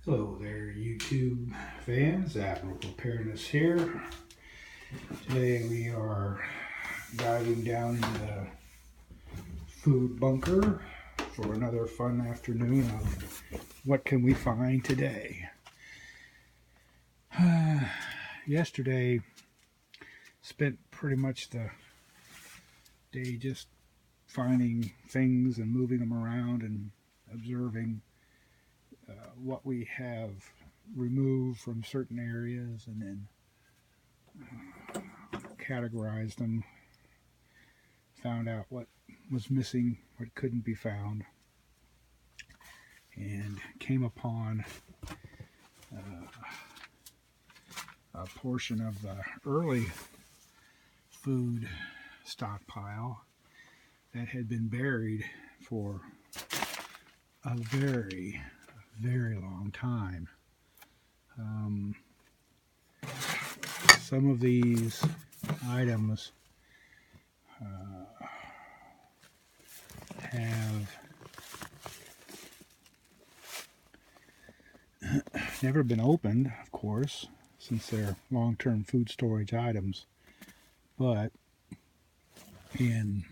Hello there, YouTube fans. Admiral Preparedness here. Today we are diving down into the food bunker for another fun afternoon of what can we find today. Yesterday, spent pretty much the day just finding things and moving them around and observing what we have removed from certain areas, and then categorized them, found out what was missing, what couldn't be found, and came upon a portion of the early food stockpile that had been buried for a very long time. Some of these items have never been opened, of course, since they're long-term food storage items, but in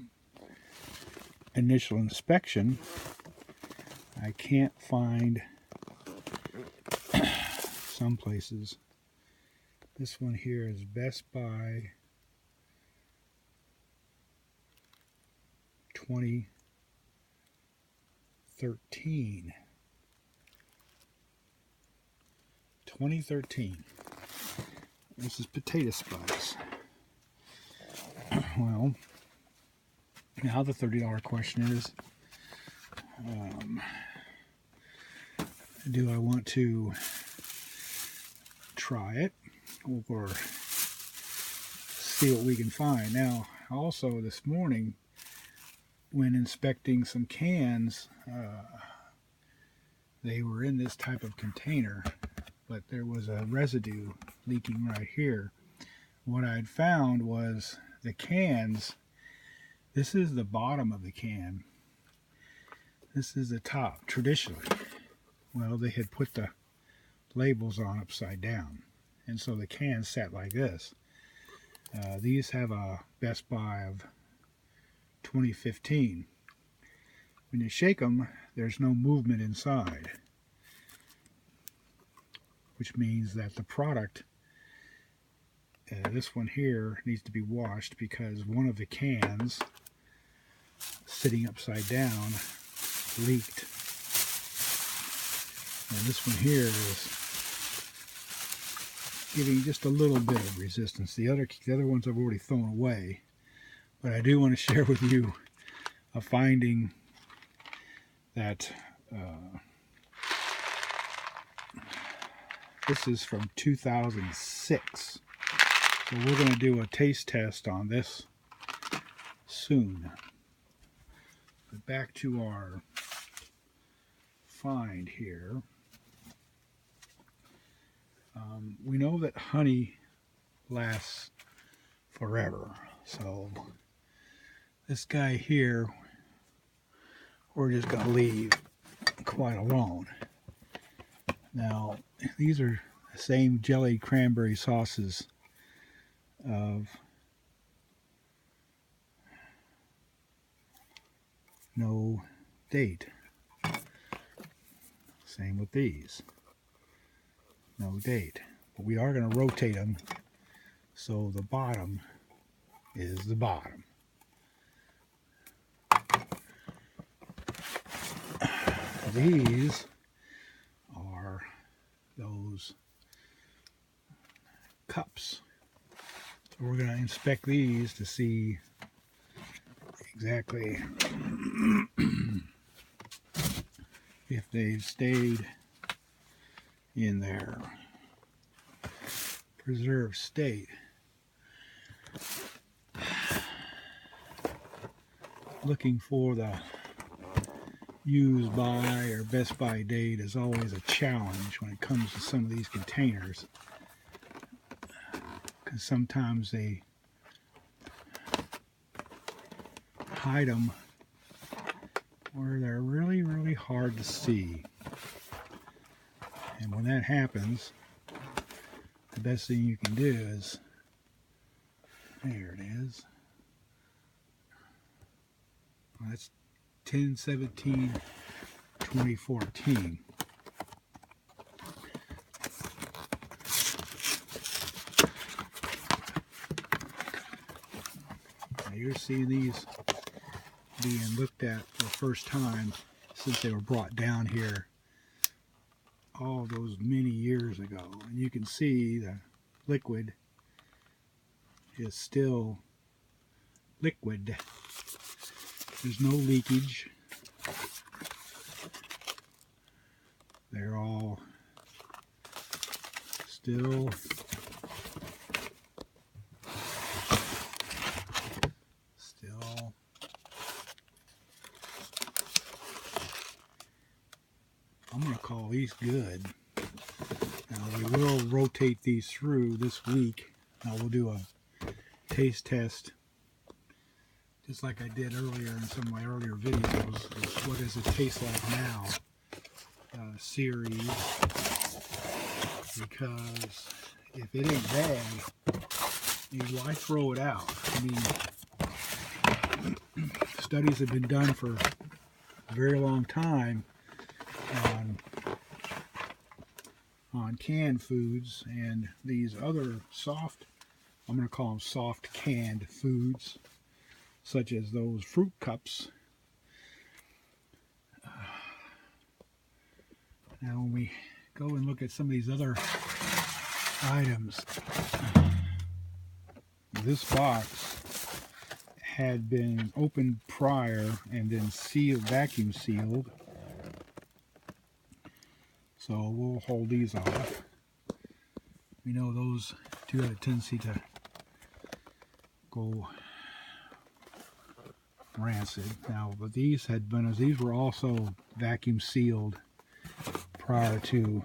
initial inspection, I can't find some places. This one here is Best Buy 2013. 2013. This is potato spice. Well, now the $30 question is, do I want to try it or see what we can find? Now, also this morning, when inspecting some cans, they were in this type of container, but there was a residue leaking right here. What I'd found was the cans. This is the bottom of the can. This is the top, traditionally. Well, they had put the labels on upside down, and so the can sat like this. These have a Best Buy of 2015. When you shake them, there's no movement inside, which means that the product, this one here, needs to be washed because one of the cans sitting upside down leaked. And this one here is giving just a little bit of resistance. The other ones I've already thrown away, but I do want to share with you a finding that this is from 2006. So we're going to do a taste test on this soon. But back to our find here. We know that honey lasts forever, so this guy here we're just going to leave quite alone. Now, these are the same jelly cranberry sauces of no date. Same with these. No date. But we are going to rotate them so the bottom is the bottom. These are those cups. So we're going to inspect these to see exactly if they've stayed in their preserved state. Looking for the use by or best by date is always a challenge when it comes to some of these containers, because sometimes they hide them where they're really hard to see. And when that happens, the best thing you can do is, there it is. Well, that's 10/17/2014. Now you're seeing these being looked at for the first time since they were brought down here all those many years ago. And you can see the liquid is still liquid. There's no leakage. They're all still I'm going to call these good. Now we will rotate these through this week. Now we'll do a taste test just like I did earlier in some of my earlier videos. What does it taste like now? Series. Because if it ain't bad, why throw it out? I mean, studies have been done for a very long time on canned foods, and these other soft, I'm going to call them soft canned foods, such as those fruit cups. Now when we go and look at some of these other items, this box had been opened prior and then sealed, vacuum sealed. So we'll hold these off. We know those do have a tendency to go rancid. Now, but these were also vacuum sealed prior to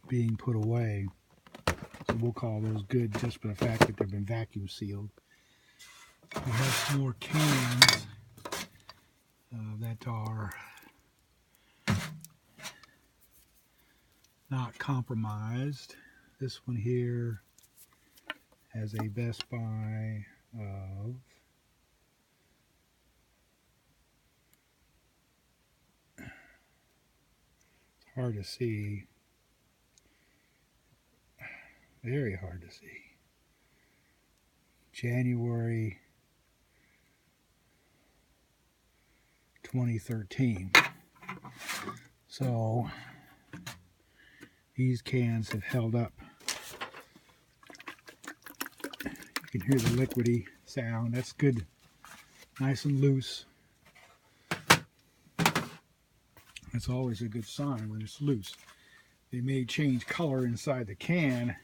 being put away. So we'll call those good just for the fact that they've been vacuum sealed. We have some more cans that are not compromised. This one here has a Best Buy of hard to see, very hard to see, January 2013. So these cans have held up. You can hear the liquidy sound. That's good, nice and loose. That's always a good sign when it's loose. They may change color inside the can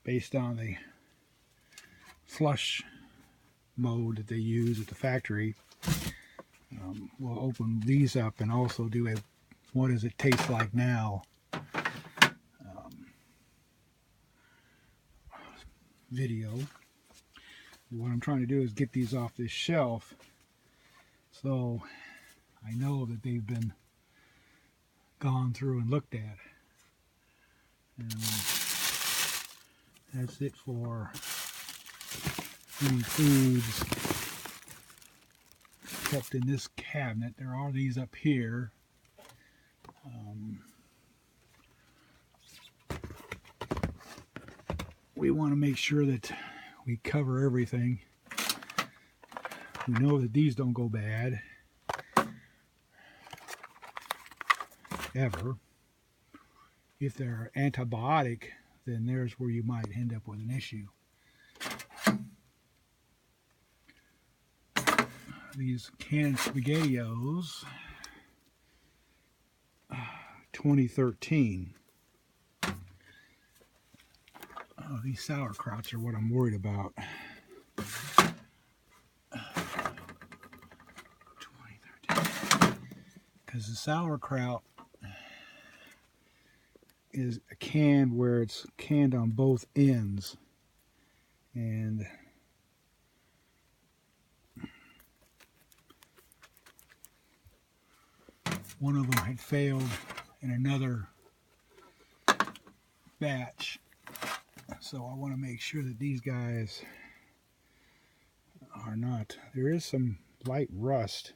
based on the flush mode that they use at the factory. We'll open these up and also do a what does it taste like now video. What I'm trying to do is get these off this shelf so I know that they've been gone through and looked at. And that's it for any foods kept in this cabinet. There are these up here. We want to make sure that we cover everything. We know that these don't go bad ever. If they're antibiotic, then there's where you might end up with an issue. These canned SpaghettiOs, 2013. Oh, these sauerkrauts are what I'm worried about. 2013. Because the sauerkraut is canned where it's canned on both ends. And one of them had failed in another batch. So I want to make sure that these guys are not. There is some light rust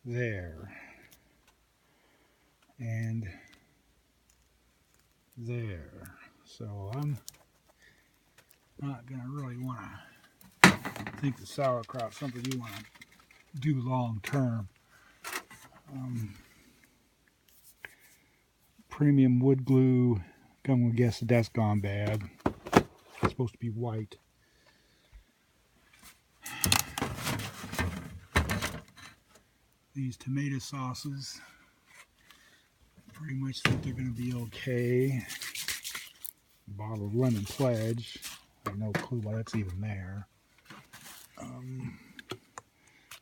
there. And there. So I'm not going to really want to think the sauerkraut's something you want to do long term. Premium wood glue, I'm going to guess that that's gone bad. It's supposed to be white. These tomato sauces, pretty much think they're going to be okay. Bottle of lemon pledge, I have no clue why that's even there.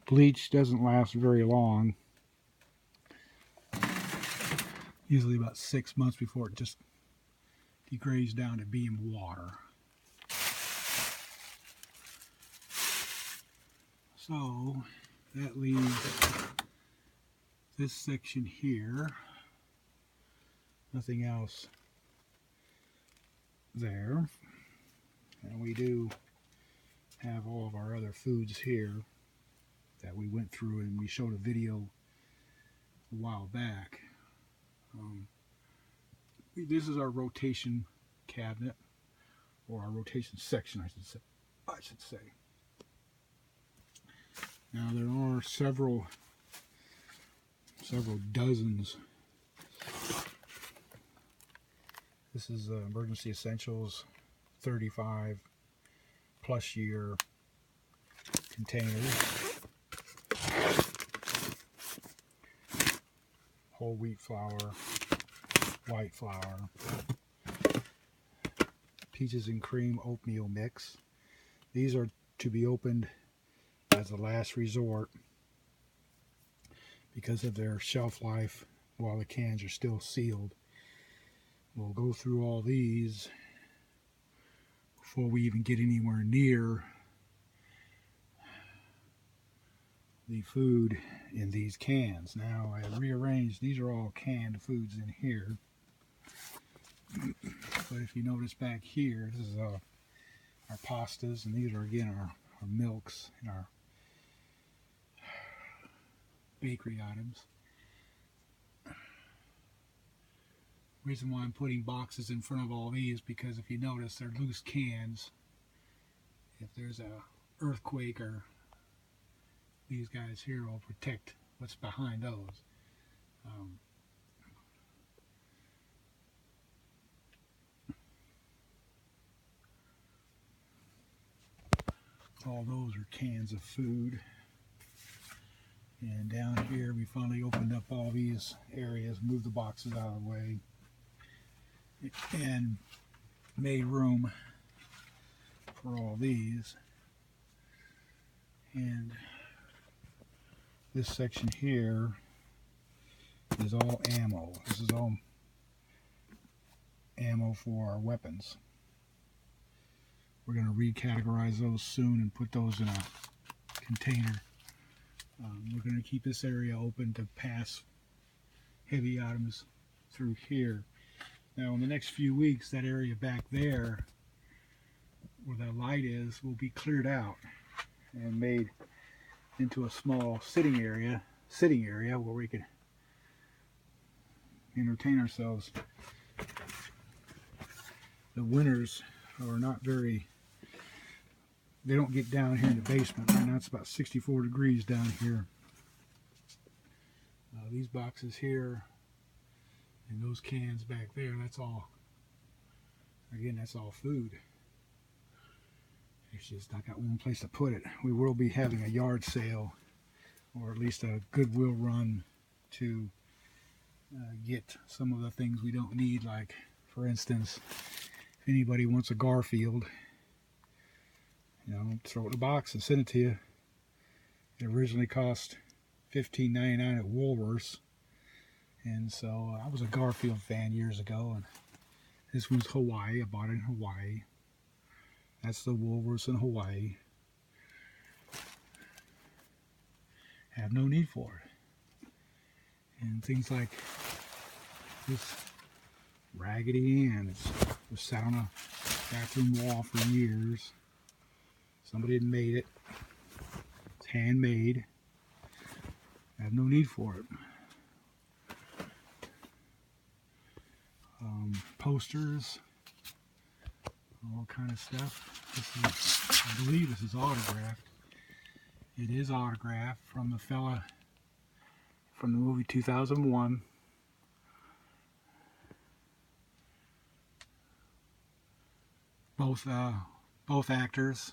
Bleach doesn't last very long. Usually about 6 months before it just degrades down to being water. So that leaves this section here. Nothing else there. And we do have all of our other foods here that we went through, and we showed a video a while back. This is our rotation cabinet, or our rotation section, I should say. Now there are several dozens. This is Emergency Essentials 35 plus year containers. Whole wheat flour, white flour, peaches and cream oatmeal mix. These are to be opened as a last resort because of their shelf life while the cans are still sealed. We'll go through all these before we even get anywhere near the food in these cans. Now I rearranged, these are all canned foods in here. But if you notice back here, this is our pastas, and these are again our milks and our bakery items. Reason why I'm putting boxes in front of all these, because if you notice, they're loose cans. If there's a earthquake, or these guys here will protect what's behind those. All those are cans of food. And down here we finally opened up all these areas, moved the boxes out of the way, and made room for all these. And this section here is all ammo. This is all ammo for our weapons. We're going to recategorize those soon and put those in a container. We're going to keep this area open to pass heavy items through here. Now in the next few weeks, that area back there where that light is will be cleared out and made into a small sitting area where we can entertain ourselves. The winters are not very, they don't get down here in the basement. Right now it's about 64 degrees down here. These boxes here and those cans back there, that's all, again, that's all food. It's just, I got one place to put it. We will be having a yard sale, or at least a Goodwill run, to get some of the things we don't need. Like, for instance, if anybody wants a Garfield, you know, throw it in a box and send it to you. It originally cost $15.99 at Woolworths, and so I was a Garfield fan years ago, and this one's Hawaii. I bought it in Hawaii. That's the Woolworths in Hawaii. Have no need for it. And things like this Raggedy Ann. It was sat on a bathroom wall for years. Somebody had made it. It's handmade. I have no need for it. Posters, all kind of stuff. This is, I believe this is autographed. It is autographed from the fella from the movie 2001. Both actors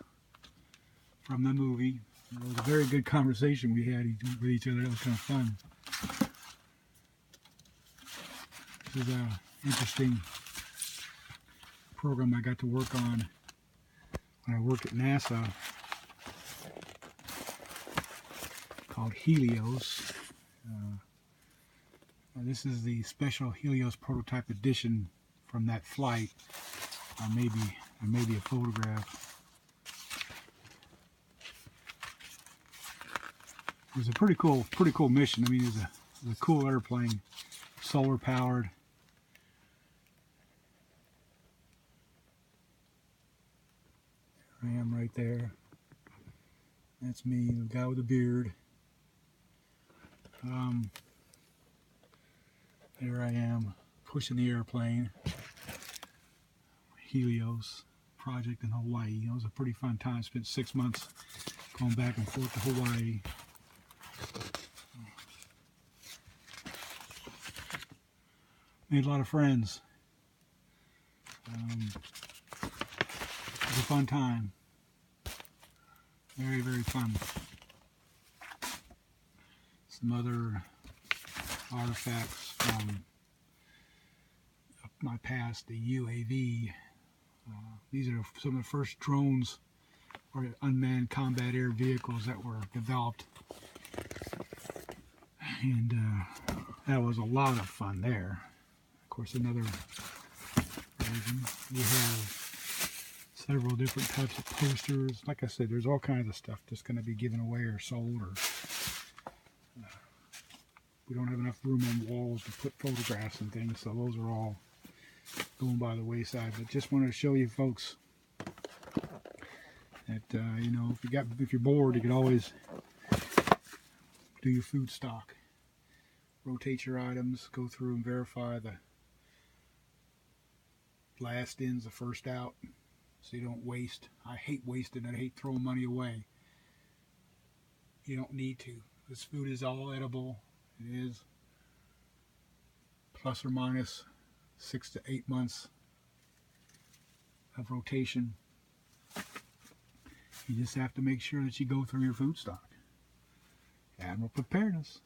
from the movie. It was a very good conversation we had with each other. It was kind of fun. This is an interesting program I got to work on when I worked at NASA, called Helios. This is the special Helios prototype edition from that flight. Maybe a photograph. It was a pretty cool mission. I mean, it was a cool airplane, solar powered. I am right there. That's me, the guy with the beard. There I am, pushing the airplane. Helios project in Hawaii. It was a pretty fun time. Spent 6 months going back and forth to Hawaii. Made a lot of friends. It was a fun time. Very, very fun. Some other artifacts from my past, the UAV. These are some of the first drones or unmanned combat air vehicles that were developed. And that was a lot of fun there. Of course, another version. We have several different types of posters. Like I said, there's all kinds of stuff that's going to be given away or sold, or we don't have enough room on walls to put photographs and things, so those are all going by the wayside. But just wanted to show you folks that you know, if you're bored, you can always do your food stock. Rotate your items, go through and verify the last in's the first out, so you don't waste. I hate wasting. I hate throwing money away. You don't need to. This food is all edible. It is plus or minus 6 to 8 months of rotation. You just have to make sure that you go through your food stock. Admiral Preparedness.